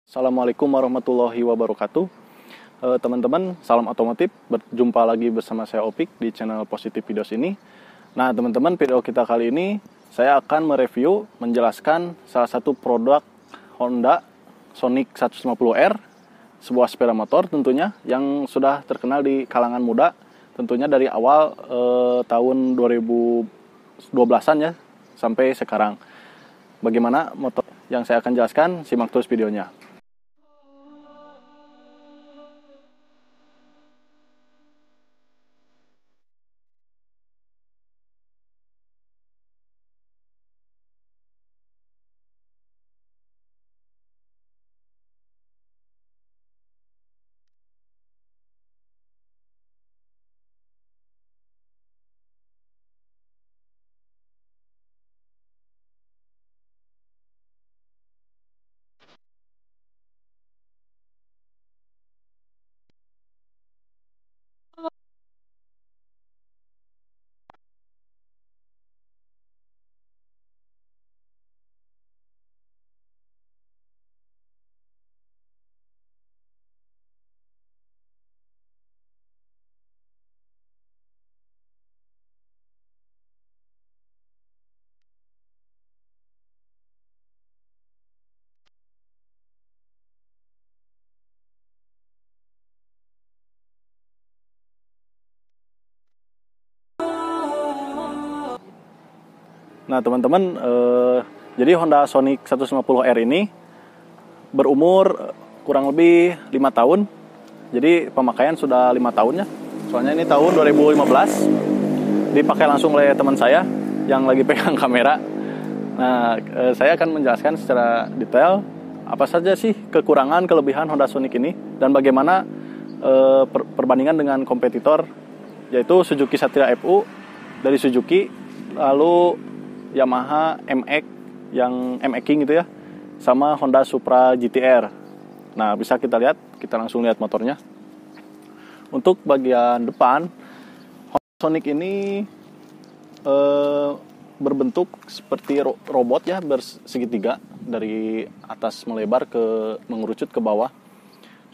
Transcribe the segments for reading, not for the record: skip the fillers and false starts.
Assalamualaikum warahmatullahi wabarakatuh. Teman-teman, salam otomotif. Berjumpa lagi bersama saya Opik di channel Positif Videos ini. Nah, teman-teman, video kita kali ini saya akan mereview, menjelaskan salah satu produk Honda Sonic 150R, sebuah sepeda motor tentunya yang sudah terkenal di kalangan muda, tentunya dari awal tahun 2012-an ya sampai sekarang. Bagaimana motor yang saya akan jelaskan, simak terus videonya. Nah, teman-teman, jadi Honda Sonic 150R ini berumur kurang lebih 5 tahun. Jadi pemakaian sudah 5 tahun ya. Soalnya ini tahun 2015. Dipakai langsung oleh teman saya yang lagi pegang kamera. Nah, saya akan menjelaskan secara detail apa saja sih kekurangan, kelebihan Honda Sonic ini dan bagaimana perbandingan dengan kompetitor, yaitu Suzuki Satria FU dari Suzuki, lalu Yamaha MX yang MX King gitu ya, sama Honda Supra GT-R. Nah, bisa kita lihat, kita langsung lihat motornya. Untuk bagian depan, Honda Sonic ini berbentuk seperti robot ya, bersegitiga dari atas melebar ke mengerucut ke bawah.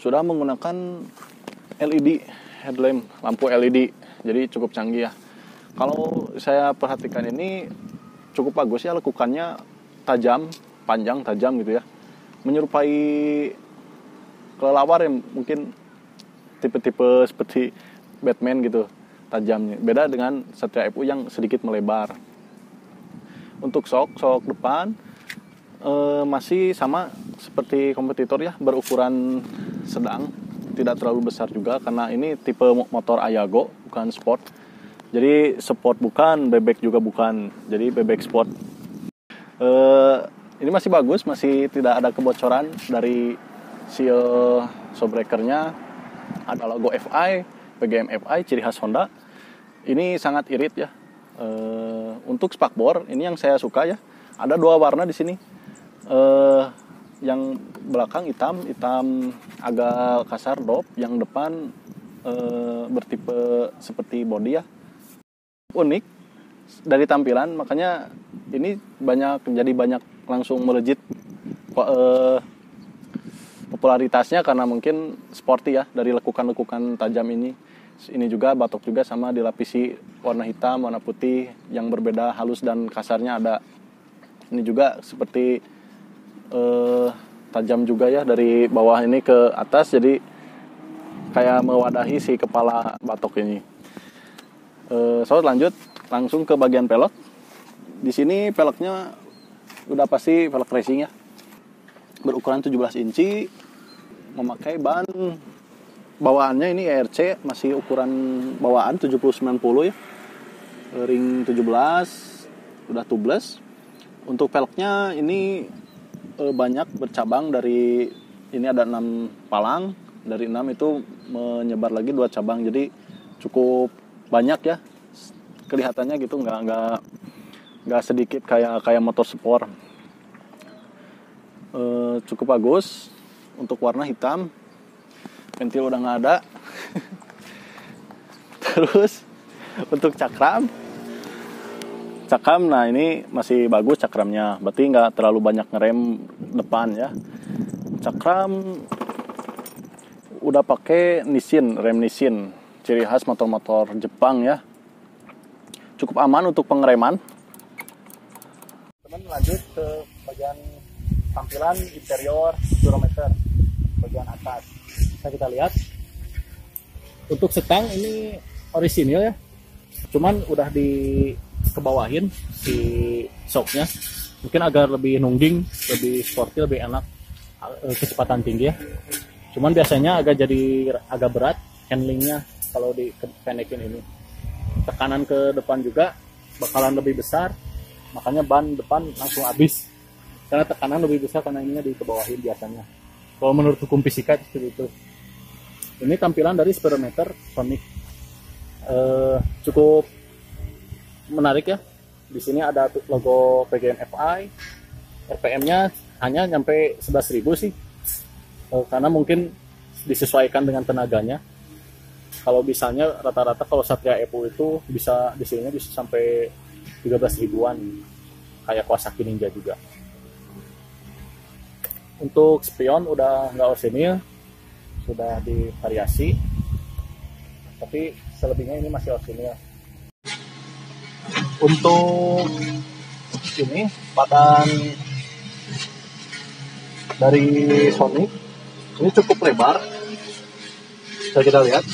Sudah menggunakan LED headlamp, lampu LED, jadi cukup canggih ya. Kalau saya perhatikan ini cukup bagus ya, lekukannya tajam, panjang, tajam gitu ya. Menyerupai kelelawar yang mungkin tipe-tipe seperti Batman gitu, tajamnya. Beda dengan Satria FU yang sedikit melebar. Untuk sok depan masih sama seperti kompetitor ya, berukuran sedang, tidak terlalu besar juga karena ini tipe motor Ayago, bukan sport. Jadi sport bukan, bebek juga bukan. Jadi bebek sport. Ini masih bagus, masih tidak ada kebocoran dari seal showbreakernya. Ada logo FI, PGM FI, ciri khas Honda. Ini sangat irit ya. Untuk spakbor, ini yang saya suka ya. Ada 2 warna di sini. Yang belakang hitam agak kasar dop. Yang depan bertipe seperti body ya. Unik dari tampilan, makanya ini jadi banyak langsung melejit popularitasnya karena mungkin sporty ya, dari lekukan tajam ini juga batok juga, sama dilapisi warna hitam, warna putih yang berbeda halus dan kasarnya ada. Ini juga seperti tajam juga ya, dari bawah ini ke atas, jadi kayak mewadahi si kepala batok ini. Lanjut langsung ke bagian pelek. Di sini peleknya udah pasti pelek racing ya, berukuran 17 inci, memakai ban bawaannya ini ERC, masih ukuran bawaan 70-90 ya, ring 17, udah tubeless. Untuk peleknya ini banyak bercabang, dari ini ada 6 palang, dari 6 itu menyebar lagi 2 cabang, jadi cukup banyak ya kelihatannya gitu, nggak sedikit kayak motor sport. Cukup bagus. Untuk warna hitam, ventil udah nggak ada. Terus untuk cakram, nah ini masih bagus cakramnya, berarti nggak terlalu banyak ngerem depan ya. cakram udah pakai Nissin, rem Nissin, ciri khas motor-motor Jepang ya. Cukup aman untuk pengereman. Teman lanjut ke bagian tampilan interior speedometer bagian atas. Bisa kita lihat untuk setang ini orisinil ya, cuman udah dikebawahin si shocknya, mungkin agar lebih nungging, lebih sporty, lebih enak, kecepatan tinggi ya. Cuman biasanya agak berat handlingnya kalau dipendekin ini. Tekanan ke depan juga bakalan lebih besar, makanya ban depan langsung habis karena tekanan lebih besar karena ininya dikebawahin biasanya. Kalau menurut hukum fisika itu seperti itu. Ini tampilan dari speedometer Sonic, cukup menarik ya. Di sini ada logo PGM-FI, RPM-nya hanya nyampe 11.000 sih, karena mungkin disesuaikan dengan tenaganya. Kalau misalnya rata-rata kalau Satria Evo itu bisa di sini bisa sampai 13 ribuan, kayak Kawasaki Ninja juga. Untuk spion udah nggak orisinil, sudah divariasi, tapi selebihnya ini masih orisinil. Untuk ini badan dari Sonic ini cukup lebar, bisa kita lihat.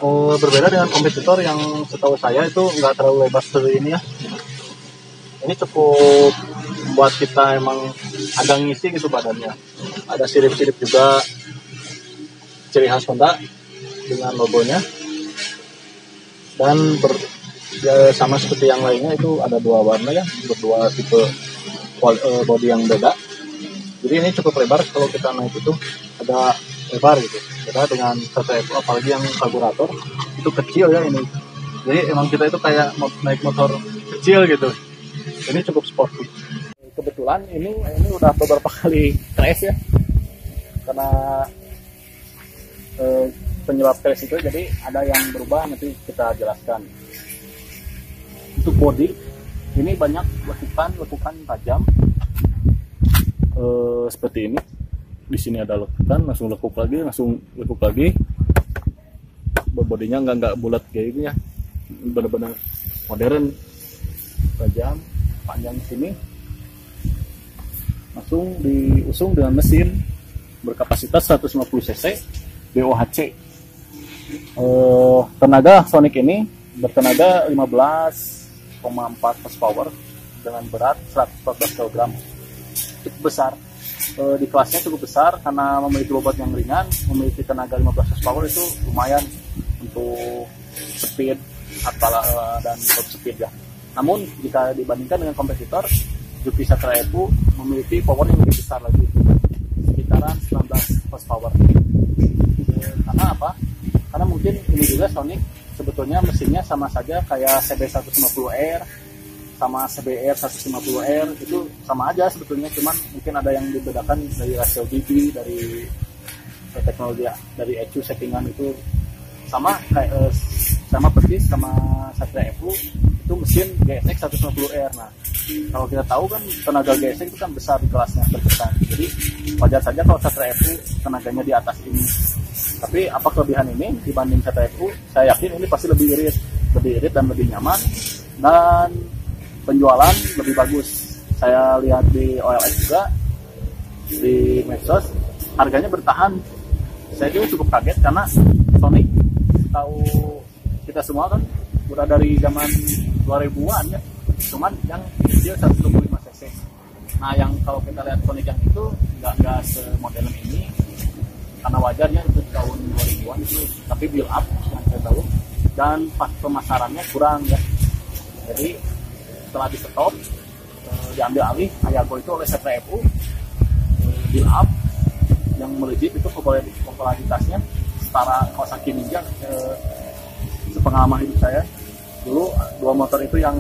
Berbeda dengan kompetitor yang setahu saya itu nggak terlalu lebar seperti ini ya. Ini cukup buat kita emang agak ngisi gitu badannya. Ada sirip-sirip juga, ciri khas Honda dengan logonya. Dan ya, sama seperti yang lainnya itu ada dua warna ya, berdua tipe body yang beda. Jadi ini cukup lebar, kalau kita naik itu agak lebar gitu. Beda dengan Satria Evo, apalagi yang karburator itu kecil ya ini. Jadi emang kita itu kayak naik motor kecil gitu. Ini cukup sporty. Kebetulan ini udah beberapa kali crash ya, karena penyebab crash itu, jadi ada yang berubah, nanti kita jelaskan. Untuk body ini banyak lekukan tajam, seperti ini. Di sini ada lekukan, langsung lekuk lagi. Bodinya nggak bulat kayak gini ya, benar-benar modern, tajam, panjang sini. Langsung diusung dengan mesin berkapasitas 150 cc BOHC. Tenaga Sonic ini bertenaga 15,4 horsepower dengan berat 114 kg. Cukup besar. Di kelasnya cukup besar karena memiliki bobot yang ringan, memiliki tenaga 15 horsepower itu lumayan untuk speed dan top speed ya. Namun jika dibandingkan dengan kompetitor, Juki Satria Evo memiliki power yang lebih besar lagi, sekitaran 19 horsepower. Karena apa? Karena mungkin ini juga Sonic sebetulnya mesinnya sama saja kayak CB150R sama CBR 150R, itu sama aja sebetulnya, cuman mungkin ada yang dibedakan dari rasio DB, dari teknologi, dari ECU settingan itu sama kayak sama persis sama Satria Evo itu mesin GSX 150R. Nah, kalau kita tahu kan tenaga GSX itu kan besar di kelasnya, berkesan. Jadi wajar saja kalau Satria Evo tenaganya di atas ini. Tapi apa kelebihan ini dibanding Satria Evo? Saya yakin ini pasti lebih irit dan lebih nyaman, dan penjualan lebih bagus. Saya lihat di OLX juga, di medsos, harganya bertahan. Saya juga cukup kaget karena Sonic, tahu kita semua kan udah dari zaman 2000-an ya, cuman yang kecil 125 cc. Nah, yang kalau kita lihat Sonic yang itu nggak semodern ini, karena wajarnya itu tahun 2000-an itu, tapi build up yang saya tahu, dan pas pemasarannya kurang ya. Jadi setelah di stop, diambil alih Hayago itu oleh Satria Evo, build up yang melejit itu popularitasnya setara Kawasaki Ninja. Sepengalaman hidup saya dulu, dua motor itu yang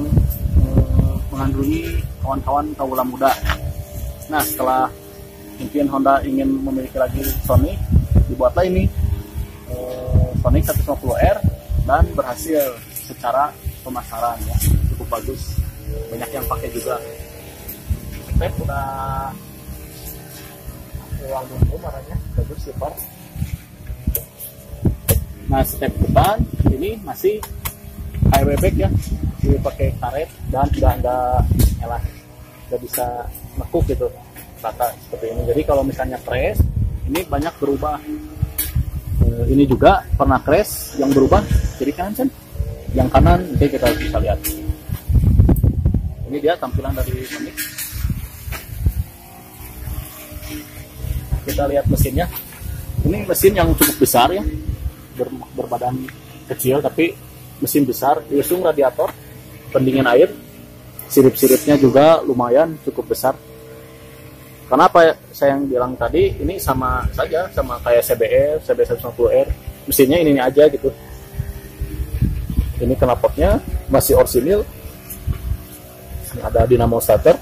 mengandungi kawan-kawan kaula muda. Nah, setelah mungkin Honda ingin memiliki lagi Sonic, dibuatlah ini Sonic 150R, dan berhasil secara pemasaran ya, cukup bagus, banyak yang pakai juga. Spek udah aluminium warnanya bagus silver. Nah step depan ini masih highway bag ya, ini pakai karet dan tidak ada elah, tidak bisa nekuk gitu rata seperti ini. Jadi kalau misalnya crash ini banyak berubah. Ini juga pernah crash yang berubah jadi kanan, yang kanan nanti kita bisa lihat. Ini dia tampilan dari Sonic. Kita lihat mesinnya. Ini mesin yang cukup besar ya, berbadan kecil tapi mesin besar. Diusung radiator pendingin air, sirip-siripnya juga lumayan cukup besar. Kenapa saya yang bilang tadi ini sama saja sama kayak CBR 150R, mesinnya ini aja gitu. Ini knalpotnya masih orsinil, ada dinamo starter.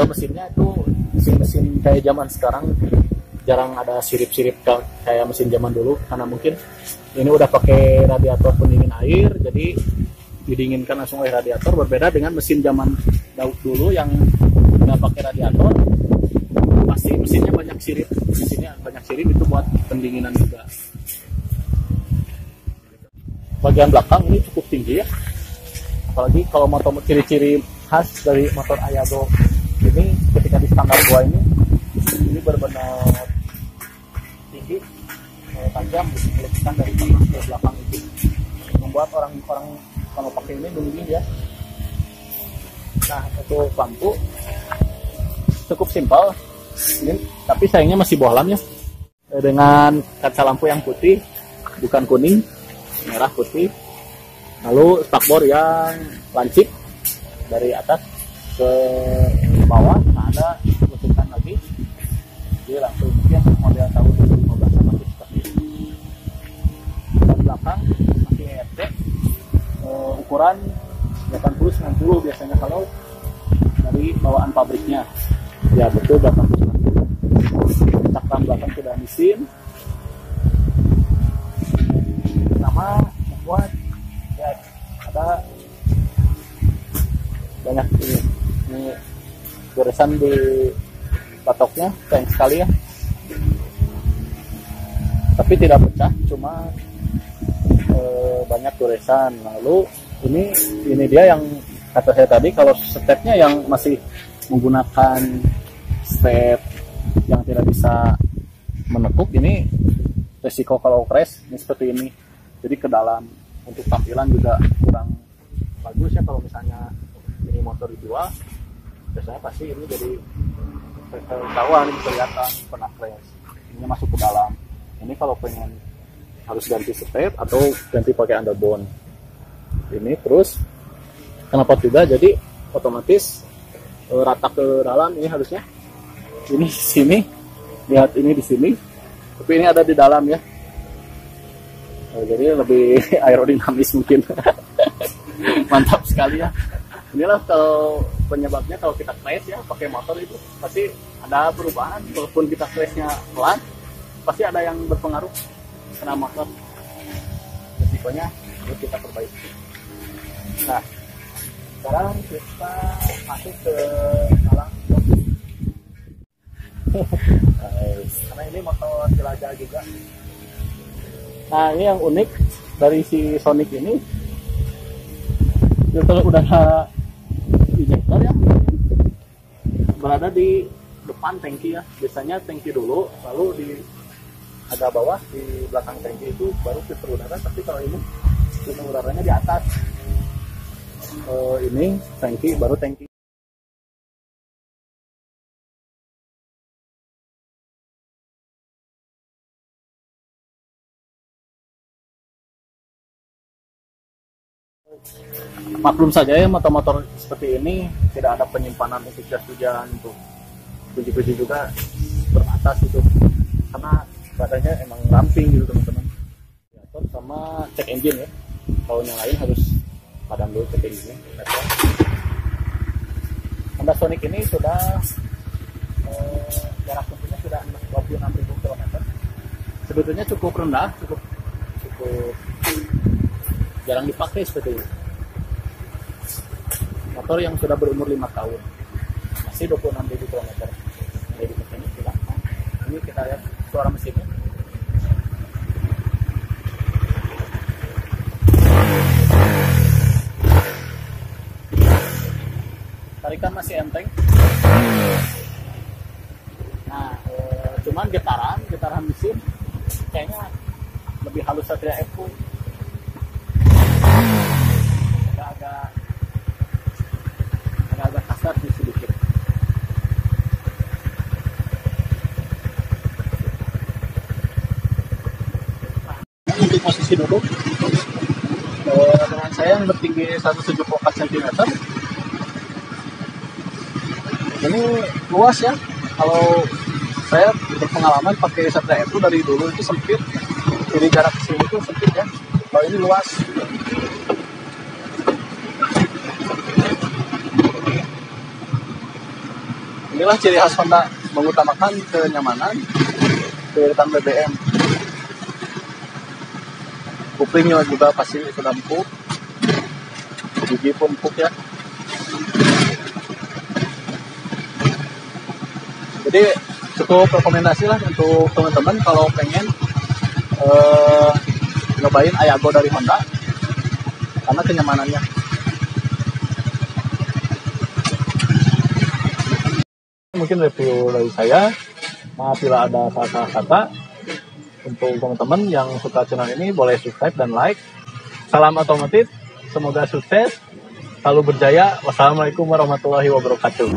Mesinnya itu mesin kayak zaman sekarang, jarang ada sirip-sirip kayak mesin zaman dulu karena mungkin ini udah pakai radiator pendingin air, jadi didinginkan langsung oleh radiator. Berbeda dengan mesin zaman dulu yang nggak pakai radiator, pasti mesinnya banyak sirip. Mesinnya banyak sirip itu buat pendinginan juga. Bagian belakang ini cukup tinggi ya, apalagi kalau motor ciri-ciri khas dari motor Ayago ini ketika di standar gua ini benar-benar tinggi, tajam, melekatkan dari tengah ke belakang itu, membuat orang-orang kalau pakai ini dingin ya. Nah untuk lampu cukup simpel ini, tapi sayangnya masih bohlam ya, dengan kaca lampu yang putih bukan kuning, merah putih. Lalu spakbor yang lancip dari atas ke bawah, nah ada letupan lagi, jadi langsung mungkin model tahun 2015 masih seperti ini. Dan belakang masih ERC, ukuran 80-90 biasanya kalau dari bawaan pabriknya. Ya betul 80-90. Cakram belakang sudah mesin, sama membuat ya ada banyak ini goresan di patoknya, sayang sekali ya, tapi tidak pecah, cuma banyak goresan. Lalu ini dia yang kata saya tadi, kalau stepnya yang masih menggunakan step yang tidak bisa menekuk, ini resiko kalau crash ini seperti ini. Jadi ke dalam, untuk tampilan juga kurang bagus ya. Kalau misalnya ini motor dijual, biasanya pasti ini jadi ketahuan, ini kelihatan pernah crash. Ini masuk ke dalam. Ini kalau pengen harus ganti step atau ganti pakai underbone. Ini terus knalpot juga, jadi otomatis rata ke dalam. Ini harusnya ini di sini, lihat ini di sini, tapi ini ada di dalam ya. Jadi lebih aerodinamis mungkin. Mantap sekali ya. Inilah kalau penyebabnya kalau kita crash ya pakai motor itu pasti ada perubahan. Walaupun kita crashnya pelan, pasti ada yang berpengaruh kena motor. Resikonya harus kita perbaiki. Nah, sekarang kita masuk ke dalam. Karena ini motor jelajah juga. Nah ini yang unik dari si Sonic ini, filter udara injektor yang berada di depan tangki ya. Biasanya tangki dulu, lalu di agak bawah di belakang tangki itu baru filter udara. Tapi kalau ini filter udaranya di atas. Ini tangki, baru tangki. Maklum saja ya, motor-motor seperti ini tidak ada penyimpanan untuk jas hujan, untuk kunci-kunci juga teratas itu, karena badannya emang ramping gitu teman-teman. Sama cek engine ya, kalau yang lain harus padam dulu cek engine. Honda Sonic ini sudah jarak tempuhnya sudah 26.000 km. Sebetulnya cukup rendah, cukup jarang dipakai seperti itu. Motor yang sudah berumur 5 tahun, masih 26.000 km. Jadi ini Ini kita lihat suara mesinnya. Tarikan masih enteng. Nah, cuman getaran mesin kayaknya lebih halus Satria F2. Agak kasar sih sedikit. Nah, untuk posisi duduk dengan saya yang bertinggi 174 cm, ini luas ya. Kalau saya berpengalaman pakai Satria F2 dari dulu itu sempit, jadi jarak ke sini itu sempit ya. Kalau ini luas. Inilah ciri khas Honda, mengutamakan kenyamanan, keiritan BBM. Kuplingnya juga pasti sudah empuk, gigi pun empuk ya. Jadi cukup rekomendasi lah untuk teman-teman kalau pengen nyobain Ayago dari Honda karena kenyamanannya. Mungkin review dari saya. Maaf bila ada salah kata. Untuk teman-teman yang suka channel ini boleh subscribe dan like. Salam otomotif, semoga sukses, selalu berjaya. Wassalamualaikum warahmatullahi wabarakatuh.